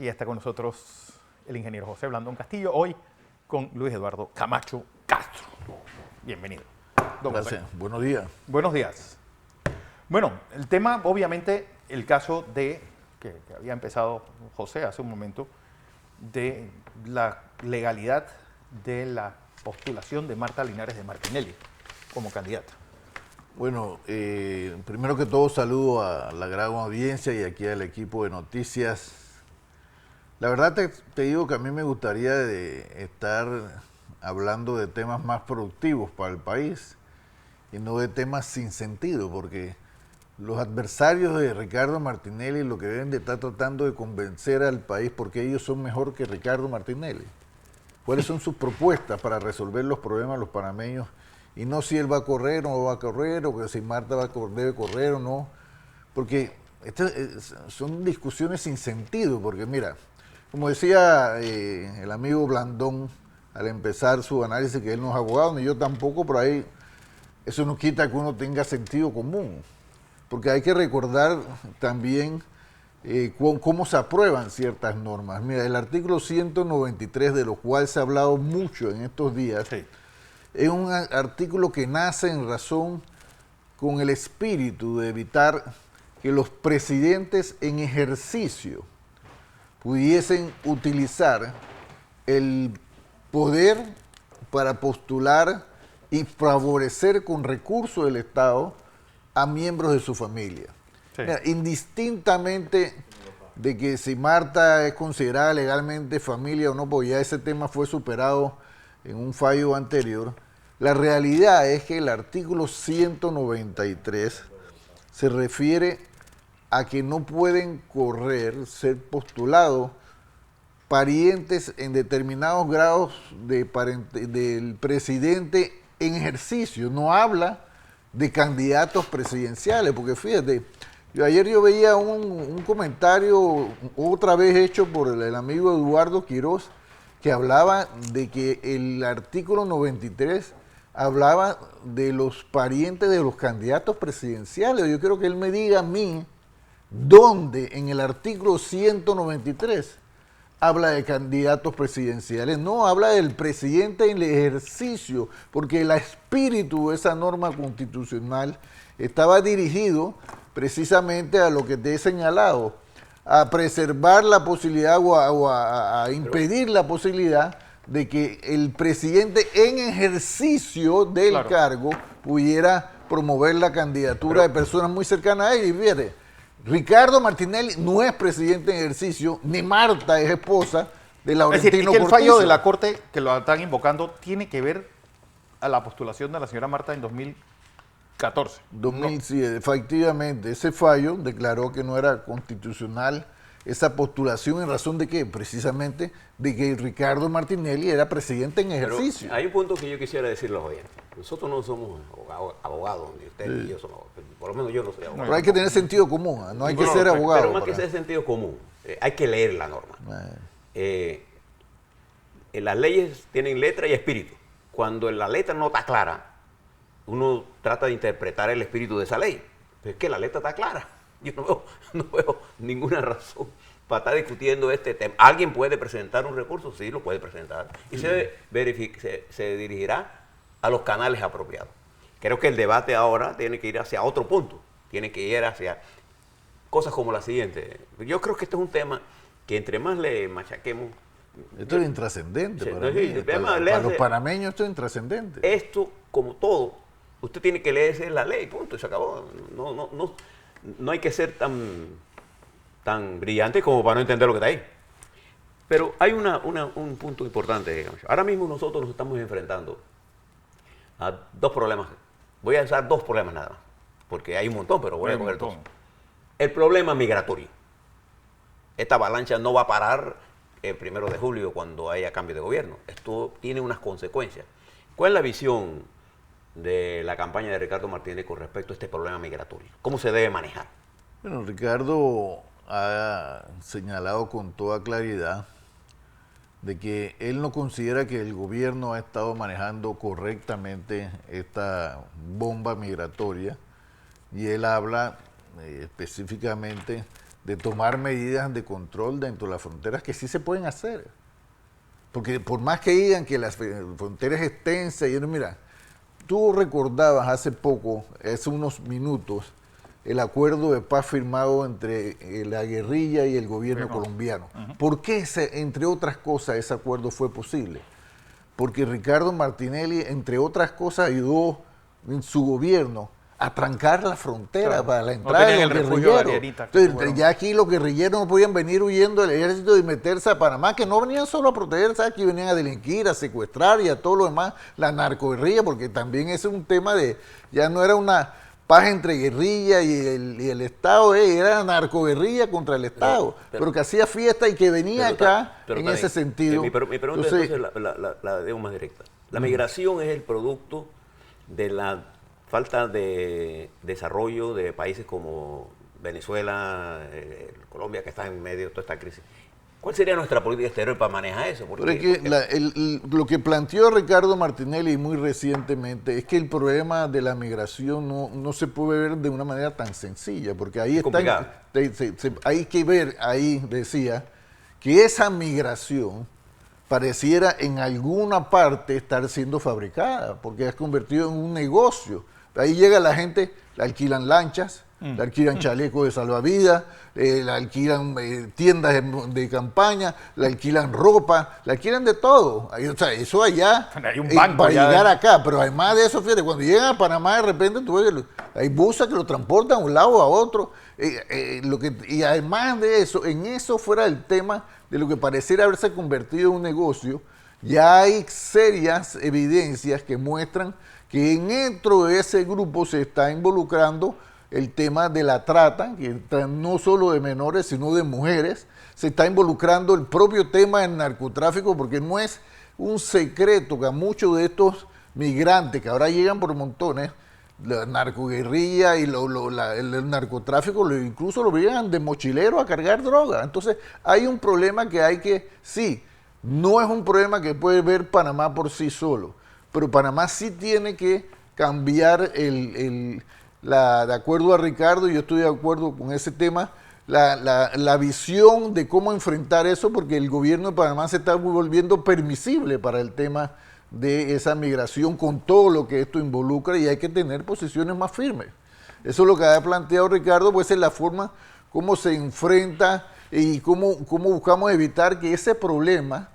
Aquí está con nosotros el ingeniero José Blandón Castillo, hoy con Luis Eduardo Camacho Castro. Bienvenido. Gracias. Buenos días. Buenos días. Bueno, el tema, obviamente, el caso de, que había empezado José hace un momento, de la legalidad de la postulación de Marta Linares de Martinelli como candidata. Bueno, primero que todo saludo a la gran audiencia y aquí al equipo de noticias. La verdad te digo que a mí me gustaría estar hablando de temas más productivos para el país y no de temas sin sentido, porque los adversarios de Ricardo Martinelli lo que deben de estar tratando de convencer al país porque ellos son mejor que Ricardo Martinelli. ¿Cuáles son sus propuestas para resolver los problemas de los panameños? Y no si él va a correr o no va a correr, o que si Marta debe correr o no. Porque son discusiones sin sentido, porque mira, como decía el amigo Blandón al empezar su análisis, que él no es abogado, ni yo tampoco, pero ahí eso no quita que uno tenga sentido común. Porque hay que recordar también cómo se aprueban ciertas normas. Mira, el artículo 193, de lo cual se ha hablado mucho en estos días, sí, es un artículo que nace en razón con el espíritu de evitar que los presidentes en ejercicio pudiesen utilizar el poder para postular y favorecer con recursos del Estado a miembros de su familia. Sí. Mira, indistintamente de que si Marta es considerada legalmente familia o no, porque ya ese tema fue superado en un fallo anterior, la realidad es que el artículo 193 se refiere a que no pueden ser postulados parientes en determinados grados del presidente en ejercicio. No habla de candidatos presidenciales, porque fíjate, ayer yo veía un comentario otra vez hecho por el amigo Eduardo Quiroz, que hablaba de que el artículo 93 hablaba de los parientes de los candidatos presidenciales. Yo quiero que él me diga a mí dónde en el artículo 193 habla de candidatos presidenciales. No, habla del presidente en el ejercicio, porque el espíritu de esa norma constitucional estaba dirigido precisamente a lo que te he señalado, a preservar la posibilidad o a impedir la posibilidad de que el presidente en ejercicio del cargo pudiera promover la candidatura de personas muy cercanas a él. Y fíjate, Ricardo Martinelli no es presidente en ejercicio, ni Marta es esposa de Laurentino Cortizo. Es decir, que el fallo de la Corte que lo están invocando tiene que ver a la postulación de la señora Marta en 2014. Sí, efectivamente, ese fallo declaró que no era constitucional esa postulación. ¿En razón de qué? Precisamente de que Ricardo Martinelli era presidente en ejercicio. Pero hay un punto que yo quisiera decirle a los oyentes. Nosotros no somos abogados, ni usted ni yo somos, por lo menos yo no soy abogado. Pero hay que tener sentido común, no hay que ser abogado. Pero más que ser sentido común, hay que leer la norma. Las leyes tienen letra y espíritu. Cuando la letra no está clara, uno trata de interpretar el espíritu de esa ley. Pero es que la letra está clara. Yo no veo ninguna razón para estar discutiendo este tema. ¿Alguien puede presentar un recurso? Sí, lo puede presentar. Y se dirigirá a los canales apropiados. Creo que el debate ahora tiene que ir hacia otro punto. Tiene que ir hacia cosas como la siguiente. Yo creo que este es un tema que entre más le machaquemos... Esto es intrascendente para mí. Para los panameños esto es intrascendente. Esto, como todo, usted tiene que leerse la ley, punto, y se acabó. No hay que ser tan brillante como para no entender lo que está ahí. Pero hay un punto importante. Ahora mismo nosotros nos estamos enfrentando a dos problemas. Voy a usar dos problemas nada más, porque hay un montón, pero voy a coger dos. El problema migratorio. Esta avalancha no va a parar el 1 de julio cuando haya cambio de gobierno. Esto tiene unas consecuencias. ¿Cuál es la visión de la campaña de Ricardo Martínez con respecto a este problema migratorio? ¿Cómo se debe manejar? Bueno, Ricardo ha señalado con toda claridad de que él no considera que el gobierno ha estado manejando correctamente esta bomba migratoria, y él habla específicamente de tomar medidas de control dentro de las fronteras que sí se pueden hacer. Porque por más que digan que las fronteras extensas, y mira, tú recordabas hace poco, hace unos minutos, el acuerdo de paz firmado entre la guerrilla y el gobierno colombiano. ¿Por qué, entre otras cosas, ese acuerdo fue posible? Porque Ricardo Martinelli, entre otras cosas, ayudó en su gobierno a trancar la frontera para la entrada de los guerrilleros. Entonces, ya aquí los guerrilleros no podían venir huyendo del ejército y meterse a Panamá, que no venían solo a protegerse, aquí venían a delinquir, a secuestrar y a todo lo demás, la narcoguerrilla, porque también ese es un tema de, ya no era una paz entre guerrilla y el Estado, era narcoguerrilla contra el Estado, pero que hacía fiesta y que venía acá en ese sentido. Mi pregunta entonces la debo más directa. La migración es el producto de la falta de desarrollo de países como Venezuela, Colombia, que están en medio de toda esta crisis. ¿Cuál sería nuestra política exterior para manejar eso? Porque lo que planteó Ricardo Martinelli muy recientemente es que el problema de la migración no se puede ver de una manera tan sencilla, porque ahí está, hay que ver, ahí decía, que esa migración pareciera en alguna parte estar siendo fabricada, porque es convertido en un negocio. Ahí llega la gente, le alquilan lanchas, le alquilan chalecos de salvavidas, le alquilan tiendas de campaña, le alquilan ropa, le alquilan de todo. O sea, eso allá, hay un banco para llegar acá. Pero además de eso, fíjate, cuando llegan a Panamá, de repente tú ves que hay buses que lo transportan de un lado a otro. Y además de eso, en eso fuera el tema de lo que pareciera haberse convertido en un negocio, ya hay serias evidencias que muestran que dentro de ese grupo se está involucrando el tema de la trata, que no solo de menores, sino de mujeres. Se está involucrando el propio tema del narcotráfico, porque no es un secreto que a muchos de estos migrantes que ahora llegan por montones, la narcoguerrilla y el narcotráfico incluso lo llevan de mochilero a cargar droga. Entonces hay un problema que hay que, sí, no es un problema que puede ver Panamá por sí solo, pero Panamá sí tiene que cambiar de acuerdo a Ricardo, y yo estoy de acuerdo con ese tema, la visión de cómo enfrentar eso, porque el gobierno de Panamá se está volviendo permisible para el tema de esa migración con todo lo que esto involucra, y hay que tener posiciones más firmes. Eso es lo que ha planteado Ricardo, pues es la forma cómo se enfrenta y cómo buscamos evitar que ese problema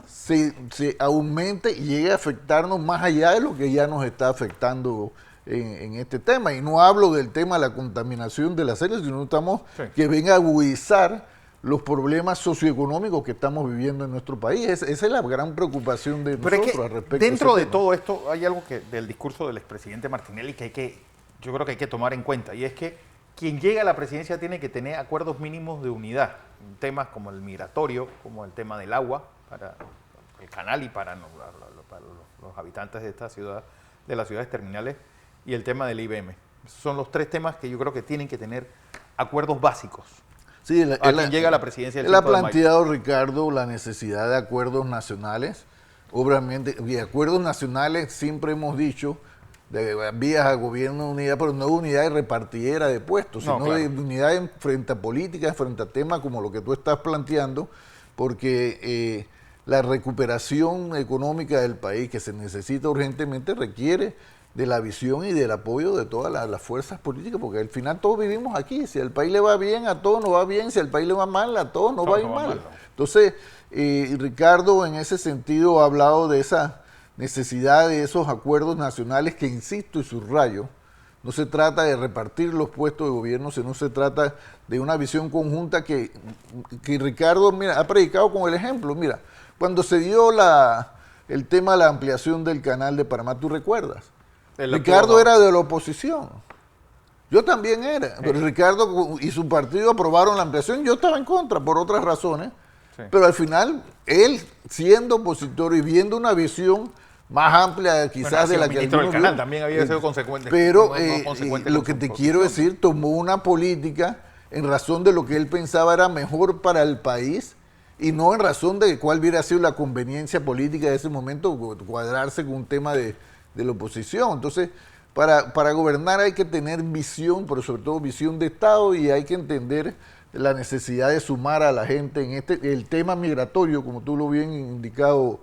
se aumente y llegue a afectarnos más allá de lo que ya nos está afectando en este tema. Y no hablo del tema de la contaminación de las áreas, sino estamos que venga a agudizar los problemas socioeconómicos que estamos viviendo en nuestro país. Esa es la gran preocupación de nosotros al respecto. Dentro de todo esto hay algo del discurso del expresidente Martinelli que yo creo que hay que tomar en cuenta, y es que quien llega a la presidencia tiene que tener acuerdos mínimos de unidad, temas como el migratorio, como el tema del agua, para el canal y para los habitantes de esta ciudad, de las ciudades terminales, y el tema del IBM. Esos son los tres temas que yo creo que tienen que tener acuerdos básicos. Sí, quien llega a la presidencia del él ha planteado, Ricardo, la necesidad de acuerdos nacionales. Obviamente, y acuerdos nacionales siempre hemos dicho, de vías a gobierno de unidad, pero no de unidad de repartidera de puestos, sino de unidad frente a políticas, frente a temas como lo que tú estás planteando, porque la recuperación económica del país que se necesita urgentemente requiere de la visión y del apoyo de todas las fuerzas políticas, porque al final todos vivimos aquí. Si al país le va bien, a todos nos va bien; si al país le va mal, a todos nos va a ir mal. Entonces, Ricardo en ese sentido ha hablado de esa necesidad de esos acuerdos nacionales que, insisto y subrayo, no se trata de repartir los puestos de gobierno, sino se trata de una visión conjunta que Ricardo, mira, ha predicado con el ejemplo. Mira, cuando se dio el tema de la ampliación del canal de Panamá, ¿tú recuerdas? Ricardo era de la oposición. Yo también era. Pero Ricardo y su partido aprobaron la ampliación. Yo estaba en contra por otras razones. Sí. Pero al final, él siendo opositor y viendo una visión más amplia quizás de la que el canal también había sido consecuente. Pero lo que te quiero decir, tomó una política en razón de lo que él pensaba era mejor para el país, y no en razón de cuál hubiera sido la conveniencia política de ese momento, cuadrarse con un tema de la oposición. Entonces, para gobernar hay que tener visión, pero sobre todo visión de Estado, y hay que entender la necesidad de sumar a la gente en el tema migratorio, como tú lo bien indicado,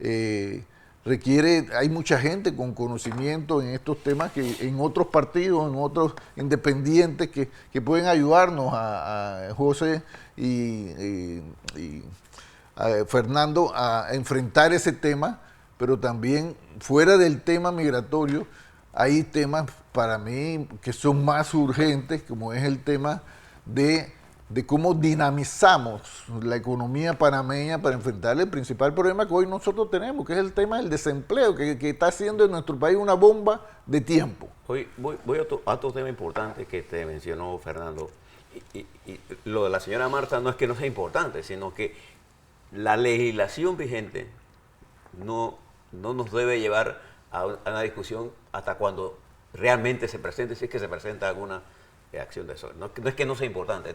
hay mucha gente con conocimiento en estos temas que en otros partidos, en otros independientes que pueden ayudarnos a José y a Fernando a enfrentar ese tema, pero también fuera del tema migratorio hay temas para mí que son más urgentes, como es el tema de cómo dinamizamos la economía panameña para enfrentar el principal problema que hoy nosotros tenemos, que es el tema del desempleo, que está haciendo en nuestro país una bomba de tiempo. Hoy voy a otro tema importante que te mencionó Fernando. Y lo de la señora Marta no es que no sea importante, sino que la legislación vigente no nos debe llevar a una discusión hasta cuando realmente se presente, si es que se presenta alguna acción de eso. No es que no sea importante,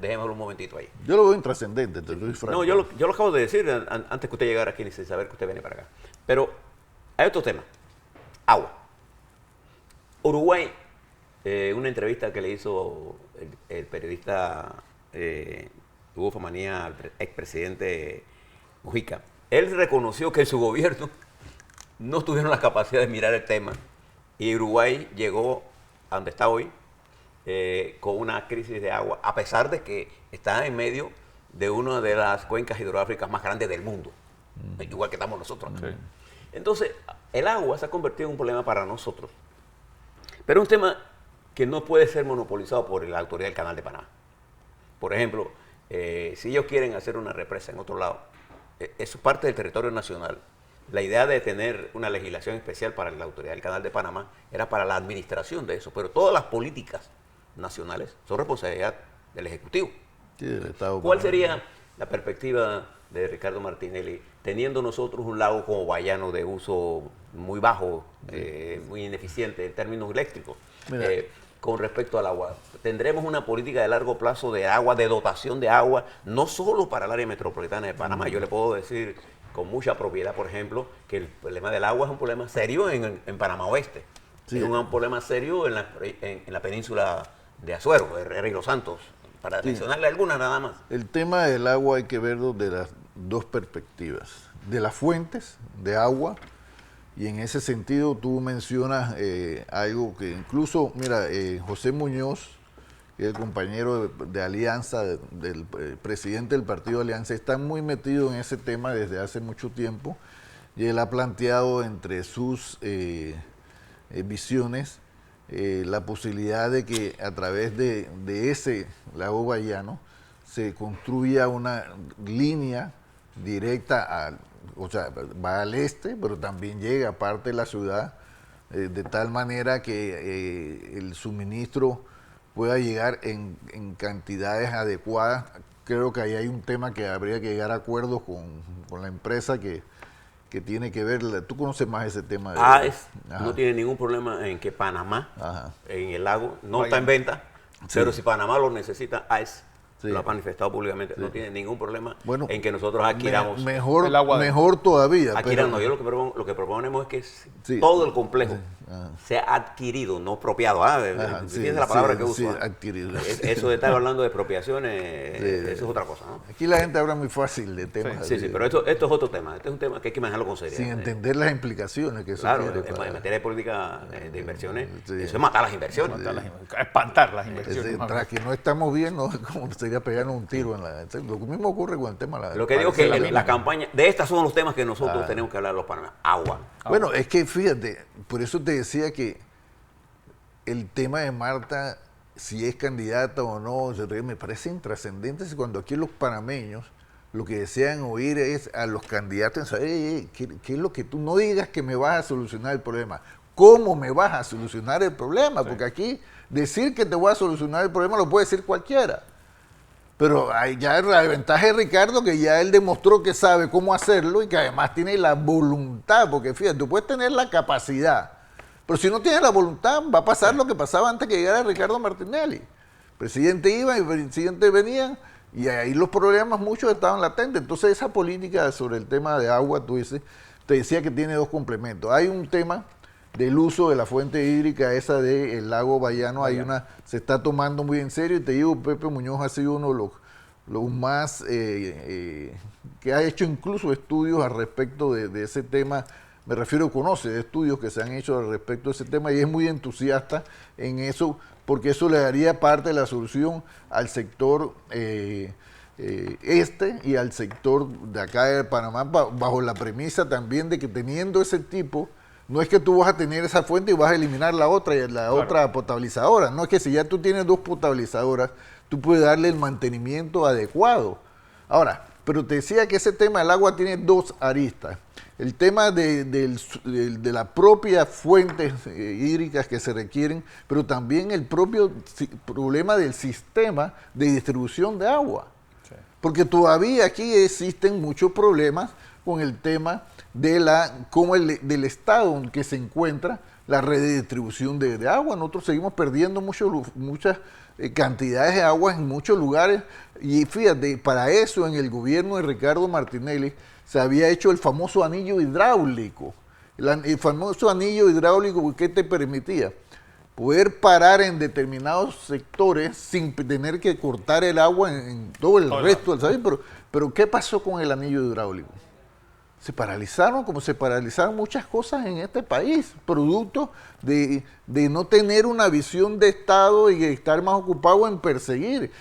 dejémoslo un momentito ahí. Yo lo veo intrascendente, te lo doy franco. No, yo lo acabo de decir antes que usted llegara aquí, sin saber que usted viene para acá. Pero hay otro tema, agua. Uruguay, una entrevista que le hizo el periodista Hugo Famanía al expresidente Mujica, él reconoció que en su gobierno no tuvieron la capacidad de mirar el tema y Uruguay llegó a donde está hoy con una crisis de agua, a pesar de que está en medio de una de las cuencas hidrográficas más grandes del mundo, igual que estamos nosotros. Sí. Entonces, el agua se ha convertido en un problema para nosotros, pero es un tema que no puede ser monopolizado por la autoridad del Canal de Panamá. Por ejemplo, si ellos quieren hacer una represa en otro lado, eso es parte del territorio nacional. La idea de tener una legislación especial para la autoridad del Canal de Panamá era para la administración de eso, pero todas las políticas nacionales son responsabilidad del Ejecutivo. Sí, del Estado. ¿Cuál sería la perspectiva de Ricardo Martinelli, teniendo nosotros un lago como Bayano de uso muy bajo, muy ineficiente en términos eléctricos, con respecto al agua? ¿Tendremos una política de largo plazo de agua, de dotación de agua, no solo para el área metropolitana de Panamá? Yo le puedo decir con mucha propiedad, por ejemplo, que el problema del agua es un problema serio en Panamá Oeste. Sí. Es un problema serio en la península de Azuero, Herrera y Los Santos, para mencionarle algunas nada más. El tema del agua hay que verlo de las dos perspectivas, de las fuentes de agua, y en ese sentido tú mencionas algo que incluso, mira, José Muñoz, que es el compañero de Alianza, del presidente del partido Alianza, está muy metido en ese tema desde hace mucho tiempo, y él ha planteado entre sus visiones la posibilidad de que a través de ese lago Bayano se construya una línea directa, o sea, va al este, pero también llega a parte de la ciudad, de tal manera que el suministro pueda llegar en cantidades adecuadas. Creo que ahí hay un tema que habría que llegar a acuerdos con la empresa que tiene que ver. Tú conoces más ese tema. AES no tiene ningún problema en que Panamá, en el lago, no está en venta, pero si Panamá lo necesita, AES lo ha manifestado públicamente, no tiene ningún problema en que nosotros adquiramos mejor todavía. Adquiramos, yo lo que proponemos es que todo el complejo sea adquirido, no expropiado. Fíjense la palabra que uso. Adquirido. Eso de estar hablando de expropiaciones, eso es otra cosa, ¿no? Aquí la gente habla muy fácil de temas. Sí, pero esto es otro tema. Este es un tema que hay que manejarlo con seriedad. Sin entender las implicaciones que eso tiene. Claro, en materia de política de inversiones, eso es matar las inversiones. Espantar las inversiones. Tras que no estamos bien, no, como sería pegarnos un tiro en la... Lo mismo ocurre con el tema de la... Lo que digo es que la campaña... De estos son los temas que nosotros tenemos que hablar los panameños. Agua. Bueno, es que fíjate, por eso te decía que el tema de Marta, si es candidata o no, me parece intrascendente cuando aquí los panameños lo que desean oír es a los candidatos saber, ¿qué es lo que tú no digas que me vas a solucionar el problema? ¿Cómo me vas a solucionar el problema? Porque aquí decir que te voy a solucionar el problema lo puede decir cualquiera. Pero hay ya la ventaja de Ricardo, que ya él demostró que sabe cómo hacerlo y que además tiene la voluntad, porque fíjate, tú puedes tener la capacidad, pero si no tienes la voluntad va a pasar lo que pasaba antes que llegara Ricardo Martinelli. El presidente iba y el presidente venía y ahí los problemas muchos estaban latentes. Entonces esa política sobre el tema de agua, tú dices, te decía que tiene dos complementos. Hay un tema del uso de la fuente hídrica esa del lago Bayano. Se está tomando muy en serio, y te digo, Pepe Muñoz ha sido uno de los más que ha hecho incluso estudios al respecto de ese tema. Me refiero, conoce estudios que se han hecho al respecto de ese tema, y es muy entusiasta en eso, porque eso le daría parte de la solución al sector y al sector de acá de Panamá, bajo la premisa también de que teniendo ese tipo, no es que tú vas a tener esa fuente y vas a eliminar la otra y la otra potabilizadora. No, es que si ya tú tienes dos potabilizadoras, tú puedes darle el mantenimiento adecuado. Ahora, pero te decía que ese tema del agua tiene dos aristas. El tema de las propias fuentes hídricas que se requieren, pero también el propio problema del sistema de distribución de agua. Sí. Porque todavía aquí existen muchos problemas con el tema del estado en que se encuentra la red de distribución de agua. Nosotros seguimos perdiendo muchas cantidades de agua en muchos lugares, y fíjate, para eso en el gobierno de Ricardo Martinelli se había hecho el famoso anillo hidráulico. El famoso anillo hidráulico, ¿qué te permitía? Poder parar en determinados sectores sin tener que cortar el agua en todo el resto del país. Pero ¿qué pasó con el anillo hidráulico? Se paralizaron, como se paralizaron muchas cosas en este país, producto de no tener una visión de Estado y de estar más ocupado en perseguir.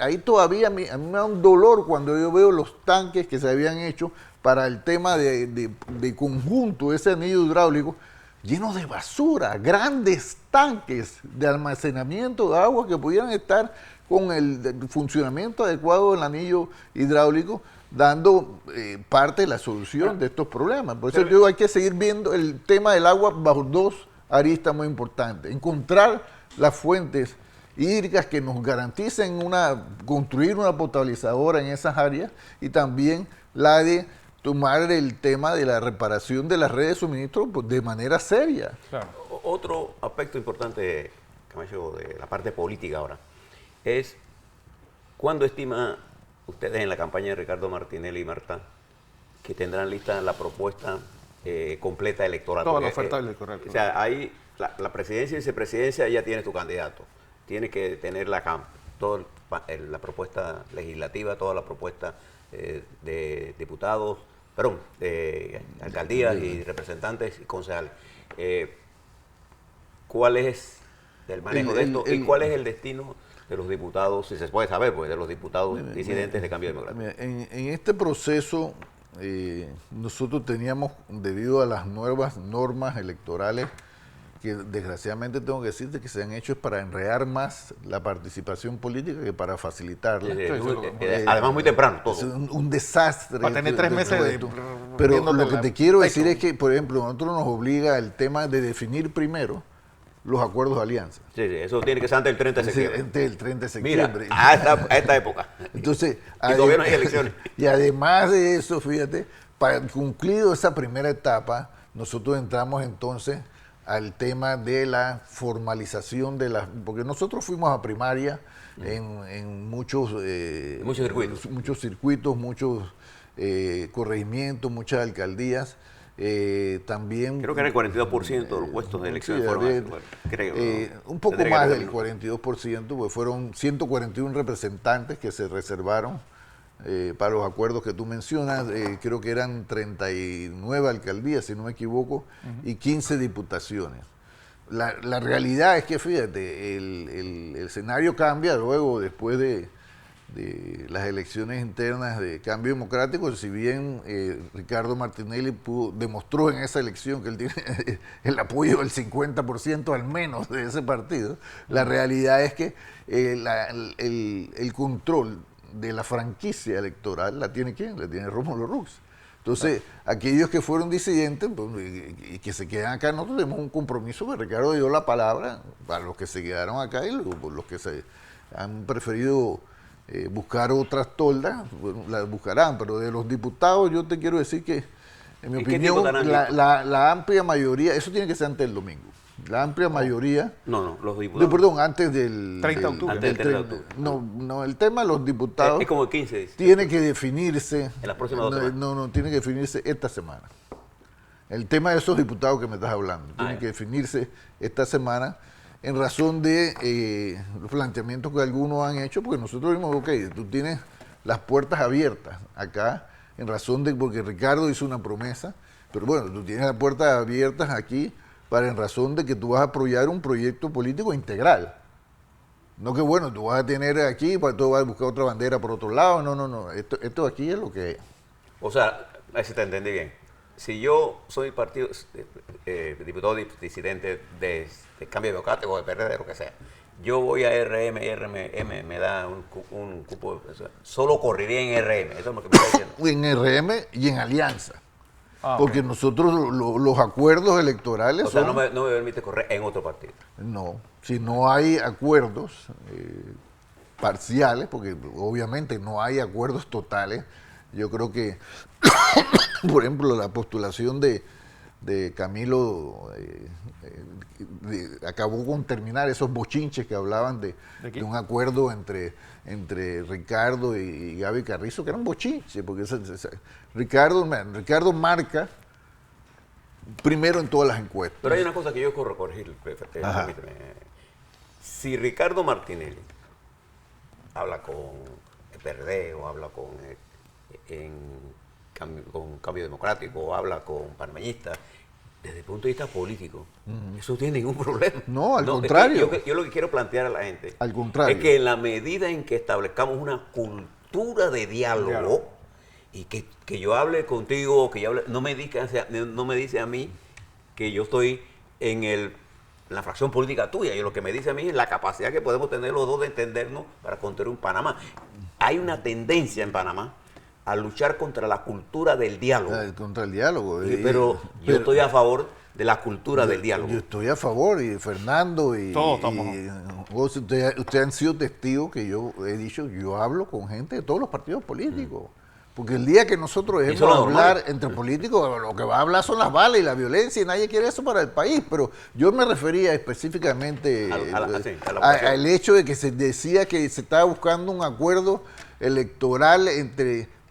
Ahí todavía a mí me da un dolor cuando yo veo los tanques que se habían hecho para el tema de conjunto, ese anillo hidráulico, llenos de basura, grandes tanques de almacenamiento de agua que pudieran estar con el funcionamiento adecuado del anillo hidráulico, dando parte de la solución de estos problemas. Por eso yo digo, hay que seguir viendo el tema del agua bajo dos aristas muy importantes. Encontrar las fuentes hídricas que nos garanticen construir una potabilizadora en esas áreas, y también la de tomar el tema de la reparación de las redes de suministro de manera seria. Claro. Otro aspecto importante, Camacho, de la parte política ahora, es ¿cuándo estima ustedes en la campaña de Ricardo Martinelli y Marta que tendrán lista la propuesta completa electoral? Toda la oferta electoral. O sea, ahí la presidencia y vicepresidencia ya tienes tu candidato. Tienes que tener la propuesta legislativa, toda la propuesta de diputados, de alcaldías y representantes y concejales. ¿Cuál es el manejo de esto y cuál es el destino de los diputados, si se puede saber, pues de los diputados disidentes de Cambio Democrático? En este proceso nosotros teníamos, debido a las nuevas normas electorales, que desgraciadamente tengo que decirte que se han hecho para enredar más la participación política que para facilitarla. Además muy temprano todo. Es un desastre. Para tener 3 meses de... Pero lo que te quiero decir es que, por ejemplo, nosotros nos obliga el tema de definir primero los acuerdos de alianza. Sí, eso tiene que ser antes del 30 de septiembre. Antes del 30 de septiembre. Mira, a esta época. Entonces, y todavía no hay elecciones. Y además de eso, fíjate, para concluido esa primera etapa, nosotros entramos entonces al tema de la formalización de las... Porque nosotros fuimos a primaria en muchos circuitos, muchos corregimientos, muchas alcaldías. También creo que era el 42% de los puestos de elecciones un poco más del 42%, pues fueron 141 representantes que se reservaron para los acuerdos que tú mencionas. Creo que eran 39 alcaldías, si no me equivoco, y 15 diputaciones. La realidad es que, fíjate, el escenario cambia luego, después de las elecciones internas de Cambio Democrático. Si bien Ricardo Martinelli demostró en esa elección que él tiene el apoyo del 50% al menos de ese partido, la realidad es que el control de la franquicia electoral la tiene ¿quién? La tiene Rómulo Rux. Entonces, aquellos que fueron disidentes y que se quedan acá, nosotros tenemos un compromiso que Ricardo dio la palabra para los que se quedaron acá, y los que se han preferido buscar otras toldas, bueno, las buscarán. Pero de los diputados, yo te quiero decir que, en mi opinión, la amplia mayoría, eso tiene que ser antes del domingo. La amplia mayoría... No, los diputados. Perdón, antes del 30 de octubre. Antes del 30 de octubre. No, el tema de los diputados... Es como el 15. Tiene que definirse... En las próximas 2 semanas. No, tiene que definirse esta semana. El tema de esos diputados que me estás hablando tiene que definirse esta semana en razón de los planteamientos que algunos han hecho, porque nosotros vimos, ok, tú tienes las puertas abiertas acá, en razón de, porque Ricardo hizo una promesa, pero bueno, tú tienes las puertas abiertas aquí en razón de que tú vas a apoyar un proyecto político integral. No que bueno, tú vas a tener aquí, pues tú vas a buscar otra bandera por otro lado, no, esto aquí es lo que es. O sea, a ver si te entendí bien. Si yo soy partido, diputado disidente de Cambio Democrático, de PRD, lo que sea, yo voy a RM y RM me da un cupo, o sea, solo correría en RM, eso es lo que me está diciendo. En RM y en alianza. Ok. Porque nosotros los acuerdos electorales O sea, son... no me permite correr en otro partido. No, si no hay acuerdos parciales, porque obviamente no hay acuerdos totales, yo creo que, por ejemplo, la postulación de Camilo acabó con terminar esos bochinches que hablaban de un acuerdo entre Ricardo y Gaby Carrizo, que eran bochinches, porque Ricardo marca primero en todas las encuestas. Pero hay una cosa que yo quiero corregir, permíteme. Si Ricardo Martinelli habla con el PRD o habla con Cambio Democrático o habla con panameñistas, desde el punto de vista político, eso no tiene ningún problema. No, al contrario. Yo lo que quiero plantear a la gente Al contrario. es que en la medida en que establezcamos una cultura de diálogo, y que yo hable contigo, que yo hable, no me dice a mí que yo estoy en la fracción política tuya. Y lo que me dice a mí es la capacidad que podemos tener los dos de entendernos para construir un Panamá. Hay una tendencia en Panamá a luchar contra la cultura del diálogo. Contra el diálogo. Pero yo estoy a favor de la cultura del diálogo. Yo estoy a favor, y Fernando y todos estamos. Ustedes han sido testigos que yo he dicho, yo hablo con gente de todos los partidos políticos. Porque el día que nosotros dejemos de hablar entre políticos, lo que va a hablar son las balas y la violencia, y nadie quiere eso para el país. Pero yo me refería específicamente al hecho de que se decía que se estaba buscando un acuerdo electoral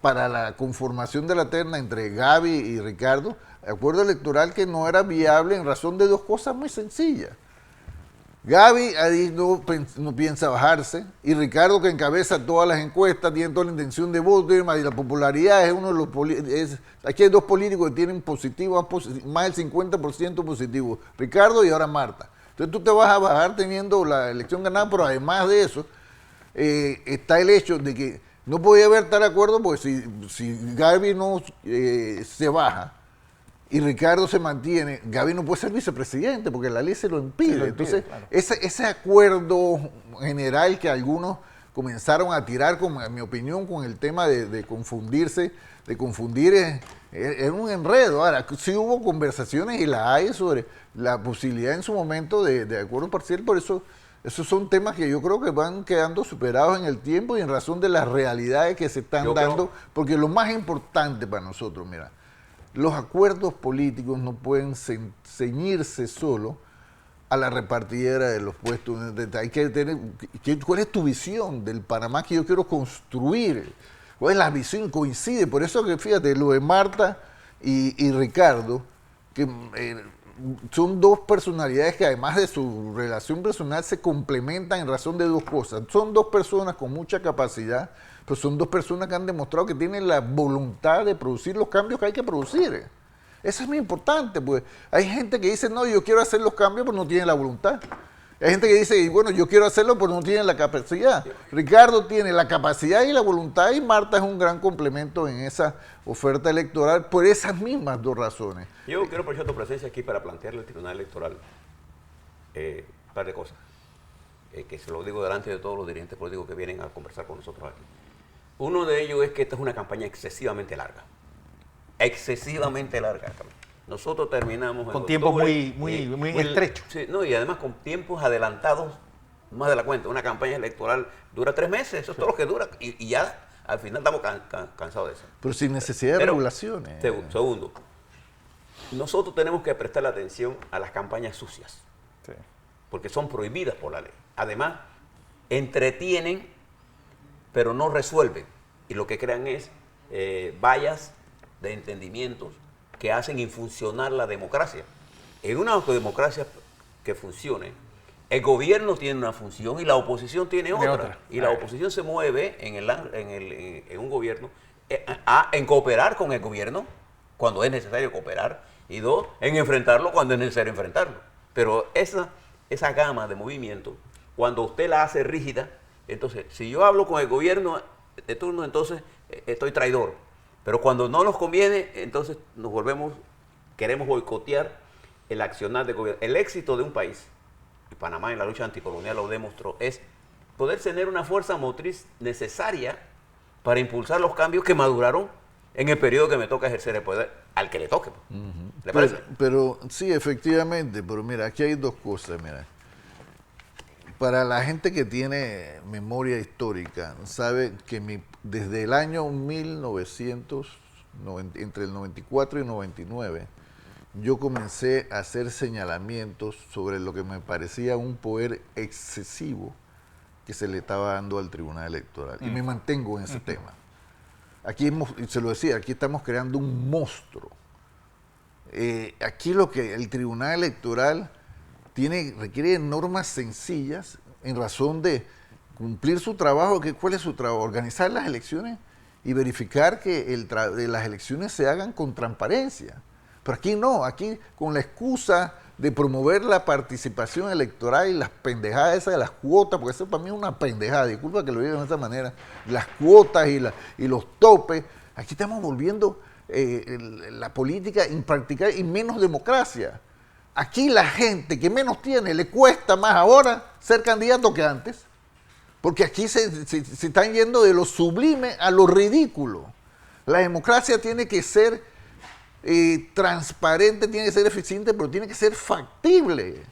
para la conformación de la terna entre Gaby y Ricardo, acuerdo electoral que no era viable en razón de dos cosas muy sencillas. Gaby ahí no piensa bajarse, y Ricardo, que encabeza todas las encuestas, tiene toda la intención de voto, y la popularidad es uno de los políticos. Aquí hay dos políticos que tienen positivo, más del 50% positivo, Ricardo y ahora Marta. Entonces tú te vas a bajar teniendo la elección ganada, pero además de eso está el hecho de que no podía haber tal acuerdo, porque si Gaby no se baja y Ricardo se mantiene, Gaby no puede ser vicepresidente porque la ley se lo impide. Entonces, claro, ese acuerdo general que algunos comenzaron a tirar, en mi opinión, con el tema de confundir, es un enredo. Ahora, sí hubo conversaciones, y la hay, sobre la posibilidad en su momento de acuerdo parcial, por eso esos son temas que yo creo que van quedando superados en el tiempo y en razón de las realidades que se están dando, porque lo más importante para nosotros, mira, los acuerdos políticos no pueden ceñirse solo a la repartidera de los puestos. Hay que tener, ¿cuál es tu visión del Panamá que yo quiero construir? ¿Cuál es la visión? Coincide. Por eso que fíjate, lo de Marta y Ricardo, que son dos personalidades que además de su relación personal se complementan en razón de dos cosas. Son dos personas con mucha capacidad, pero son dos personas que han demostrado que tienen la voluntad de producir los cambios que hay que producir. Eso es muy importante, pues hay gente que dice, no, yo quiero hacer los cambios, pero no tiene la voluntad. Hay gente que dice, bueno, yo quiero hacerlo, pero no tiene la capacidad. Ricardo tiene la capacidad y la voluntad, y Marta es un gran complemento en esa oferta electoral por esas mismas dos razones. Yo quiero aprovechar tu presencia aquí para plantearle al Tribunal Electoral un par de cosas, que se lo digo delante de todos los dirigentes políticos que vienen a conversar con nosotros aquí. Uno de ellos es que esta es una campaña excesivamente larga. Excesivamente larga. Nosotros terminamos con tiempos muy estrechos. Sí, no, y además con tiempos adelantados más de la cuenta. Una campaña electoral dura 3 meses, eso es todo lo que dura, y ya al final estamos cansados de eso. Pero sin necesidad de regulaciones. Segundo, nosotros tenemos que prestarle atención a las campañas sucias, sí, porque son prohibidas por la ley. Además, entretienen, pero no resuelven, y lo que crean es vallas de entendimientos que hacen infuncionar la democracia. En una democracia que funcione, el gobierno tiene una función y la oposición tiene otra. Y la oposición se mueve en un gobierno en cooperar con el gobierno cuando es necesario cooperar y dos, en enfrentarlo cuando es necesario enfrentarlo. Pero esa gama de movimiento, cuando usted la hace rígida, entonces, si yo hablo con el gobierno de turno, entonces estoy traidor. Pero cuando no nos conviene, entonces queremos boicotear el accionar del gobierno. El éxito de un país, y Panamá en la lucha anticolonial lo demostró, es poder tener una fuerza motriz necesaria para impulsar los cambios que maduraron en el periodo que me toca ejercer el poder, al que le toque. ¿Le parece? Pero sí, efectivamente, pero mira, aquí hay dos cosas, mira. Para la gente que tiene memoria histórica, sabe que desde el año 1990, entre el 94 y 99, yo comencé a hacer señalamientos sobre lo que me parecía un poder excesivo que se le estaba dando al Tribunal Electoral. Y me mantengo en ese tema. Aquí se lo decía, aquí estamos creando un monstruo. Aquí el Tribunal Electoral requiere normas sencillas en razón de cumplir su trabajo. ¿Cuál es su trabajo? Organizar las elecciones y verificar que las elecciones se hagan con transparencia. Pero aquí no, aquí con la excusa de promover la participación electoral y las pendejadas esas de las cuotas, porque eso para mí es una pendejada, disculpa que lo diga de esta manera, las cuotas y los topes, aquí estamos volviendo la política impracticable y menos democracia. Aquí la gente que menos tiene le cuesta más ahora ser candidato que antes, porque aquí se están yendo de lo sublime a lo ridículo. La democracia tiene que ser transparente, tiene que ser eficiente, pero tiene que ser factible.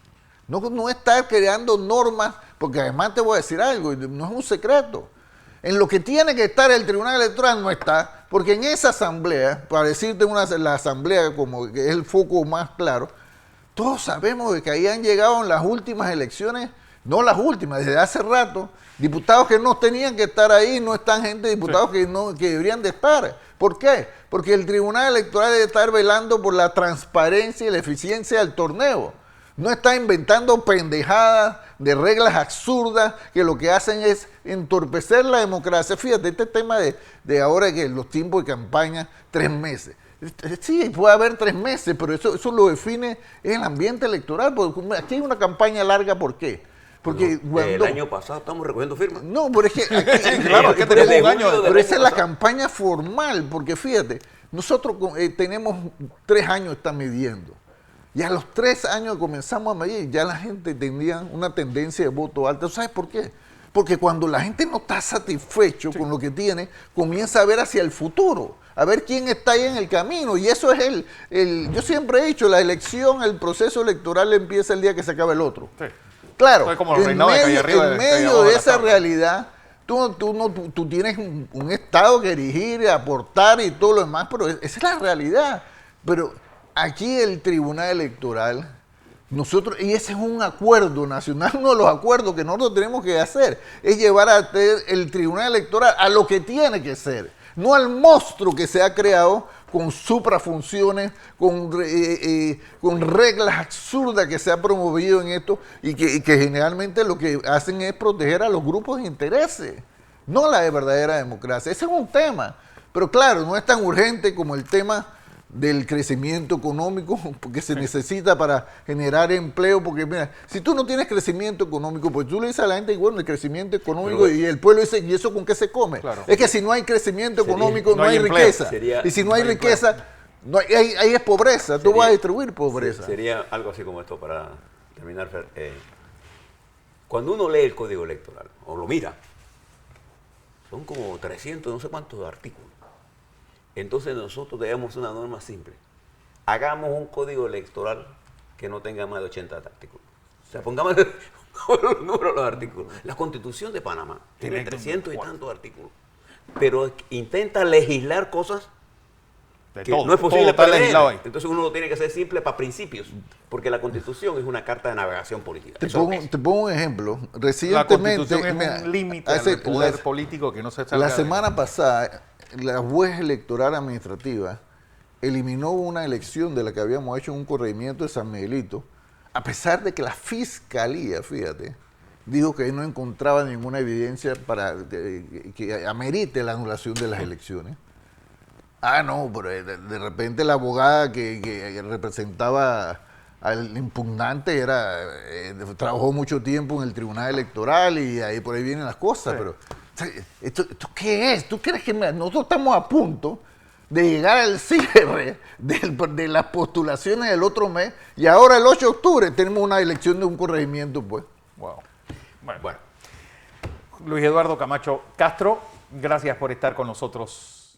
No estar creando normas, porque además te voy a decir algo, no es un secreto. En lo que tiene que estar el Tribunal Electoral no está, porque en esa asamblea, para decirte la asamblea como que es el foco más claro, todos sabemos de que ahí han llegado en las últimas elecciones, no las últimas, desde hace rato, diputados que no tenían que estar ahí, no están diputados que deberían de estar. ¿Por qué? Porque el Tribunal Electoral debe estar velando por la transparencia y la eficiencia del torneo. No está inventando pendejadas de reglas absurdas que lo que hacen es entorpecer la democracia. Fíjate, este tema de ahora que los tiempos de campaña, 3 meses. Sí, puede haber 3 meses, pero eso lo define el ambiente electoral. Porque aquí hay una campaña larga, ¿por qué? Porque el año pasado estamos recogiendo firmas. No, pero es que aquí, claro, que tenemos un año. Pero esa es la campaña formal, porque fíjate, nosotros tenemos 3 años está midiendo. Y a los 3 años comenzamos a medir, ya la gente tenía una tendencia de voto alta. ¿Sabes por qué? Porque cuando la gente no está satisfecho con lo que tiene, comienza a ver hacia el futuro, a ver quién está ahí en el camino. Y eso es yo siempre he dicho, la elección, el proceso electoral empieza el día que se acaba el otro. Sí. Claro, como en medio de esa realidad, tú tienes un Estado que dirigir, aportar y todo lo demás, pero esa es la realidad. Pero aquí el Tribunal Electoral, y ese es un acuerdo nacional, uno de los acuerdos que nosotros tenemos que hacer, es llevar el Tribunal Electoral a lo que tiene que ser, no al monstruo que se ha creado con suprafunciones, con reglas absurdas que se ha promovido en esto y que generalmente lo que hacen es proteger a los grupos de intereses, no la verdadera democracia. Ese es un tema, pero claro, no es tan urgente como el tema del crecimiento económico, porque se necesita para generar empleo, porque mira, si tú no tienes crecimiento económico, pues tú le dices a la gente, bueno, el crecimiento económico, y el pueblo dice, ¿y eso con qué se come? Claro. Es que si no hay crecimiento económico, no hay riqueza. Y si no hay riqueza, ahí es pobreza, tú vas a distribuir pobreza. Sería algo así como esto para terminar. Cuando uno lee el Código Electoral, o lo mira, son como 300, no sé cuántos artículos. Entonces nosotros debemos una norma simple. Hagamos un código electoral que no tenga más de 80 artículos. O sea, pongamos los números de los artículos. La Constitución de Panamá tiene 300 y tantos artículos. Pero intenta legislar cosas que no es posible para legislar. Entonces uno lo tiene que hacer simple para principios. Porque la Constitución es una carta de navegación política. Te pongo un ejemplo. Recientemente, la Constitución es un límite al poder político que no se salga. La semana pasada, la juez electoral administrativa eliminó una elección de la que habíamos hecho en un corregimiento de San Miguelito, a pesar de que la fiscalía, fíjate, dijo que no encontraba ninguna evidencia que amerite la anulación de las elecciones. Ah, no, pero de repente la abogada que representaba al impugnante trabajó mucho tiempo en el Tribunal Electoral y ahí por ahí vienen las cosas. Sí. Pero, ¿esto qué es? ¿Tú crees que nosotros estamos a punto de llegar al cierre de las postulaciones del otro mes y ahora el 8 de octubre tenemos una elección de un corregimiento, pues? Wow. Bueno. Luis Eduardo Camacho Castro, gracias por estar con nosotros